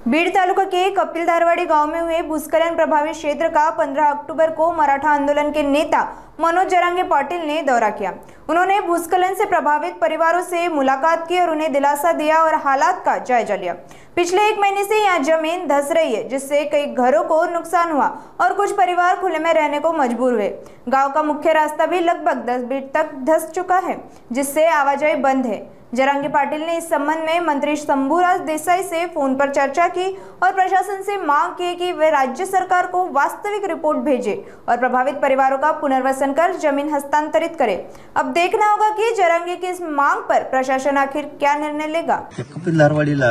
बीड़ तालुका के कपिल धारवाड़ी गांव में हुए भूस्खलन प्रभावित क्षेत्र का 15 अक्टूबर को मराठा आंदोलन के नेता मनोज जरांगे पाटिल ने दौरा किया। उन्होंने भूस्खलन से प्रभावित परिवारों से मुलाकात की और उन्हें दिलासा दिया और हालात का जायजा लिया। पिछले 1 महीने से यहाँ जमीन धंस रही है, जिससे कई घरों को नुकसान हुआ और कुछ परिवार खुले में रहने को मजबूर हुए। गांव का मुख्य रास्ता भी लगभग 10 फीट तक धंस चुका है, जिससे आवाजाही बंद है। जरांगे पाटिल ने इस संबंध में मंत्री शंभूराज देसाई से फोन पर चर्चा की और प्रशासन से मांग की कि वे राज्य सरकार को वास्तविक रिपोर्ट भेजे और प्रभावित परिवारों का पुनर्वसन कर जमीन हस्तांतरित करे। अब देखना होगा कि जरांगे की इस मांग पर प्रशासन आखिर क्या निर्णय लेगा। कपिल धारवाडीला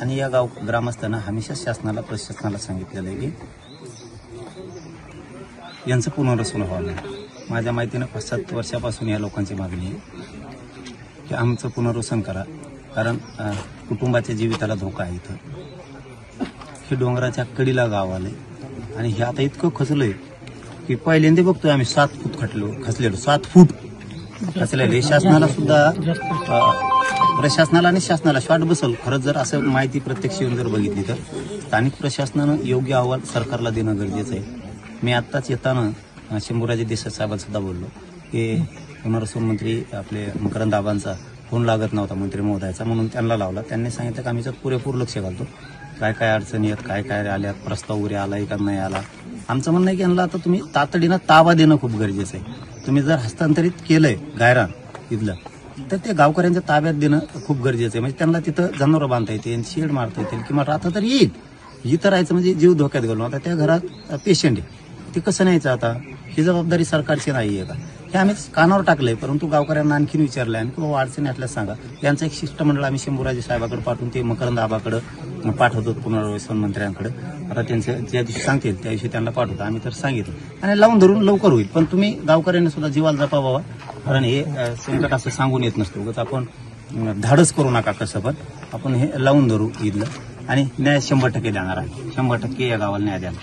आणि या गाव ग्रामस्थांना हमेशा शासनाला प्रशासनाला सांगितलेलं आहे की यांचं पुनर्वसन व्हावं। माझ्या माहितीने 5-7 वर्षापासून या लोकांची मागणी आहे की आमचं पुनर्वसन करा, कारण कुटुंबाच्या जीविताला धोका आहे। इथं हे डोंगराच्या कडीला गाव आले आणि हे आता इतकं खचलंय की पहिल्यांदा बघतोय आम्ही 7 फूट खचलेलो 7 फूट खचलेले। शासनाला सुद्धा प्रशासनाला आणि शासनाला शॉट बसल खरंच जर असं माहिती प्रत्यक्ष येऊन जर बघितली तर स्थानिक प्रशासनानं योग्य अहवाल सरकारला देणं गरजेचं आहे। मी आत्ताच येताना शंभूराज देसाई साहेबांना सुद्धा बोललो की पुनर्वसन मंत्री आपले मकरंद आबांचा फोन लागत नव्हता मंत्री महोदयाचा, म्हणून त्यांना लावला। त्यांनी सांगितलं की आम्ही त्यात पुरेपूर लक्ष घालतो, काय काय अडचणी आहेत, काय काय आल्यात, प्रस्ताव वगैरे आलाय का नाही आला। आमचं म्हणणं आहे की यांना आता तुम्ही तातडीनं ताबा देणं खूप गरजेचं आहे। तुम्ही जर हस्तांतरित केलंय गायरान इथलं तर ते गावकऱ्यांच्या ताब्यात देणं खूप गरजेचं आहे। म्हणजे त्यांना तिथं जनावरं बांधता येतील, शेड मारता येतील किंवा राहता तर येईल। इथं राहायचं म्हणजे जीव धोक्यात घालून आता त्या घरात पेशंट आहे, ते कसं न्यायचं आता, ही जबाबदारी सरकारची नाही आहे का? हे आम्ही कानावर टाकलंय, परंतु गावकऱ्यांना आणखीन विचारलंय आणि किंवा अडचणी असल्यास सांगा। यांचं एक शिष्टमंडळ आम्ही शंभूराजे साहेबांकडे पाठवून ते मकरंद आबाकडे पाठवतो, पुनर्वसन मंत्र्यांकडे। आता त्यांचं ज्या दिवशी सांगतील त्या दिवशी त्यांना पाठवतो आम्ही, तर सांगितलं आणि लावून धरून लवकर होईल। पण तुम्ही गावकऱ्यांनी सुद्धा जीवाला जपावा, कारण हे संकट असं सांगून येत नसतं। उगाच आपण धाडस करू नका कसं, पण आपण हे लावून धरू इथलं आणि न्याय 100% देणार आहे। 100% या गावाला न्याय द्याल।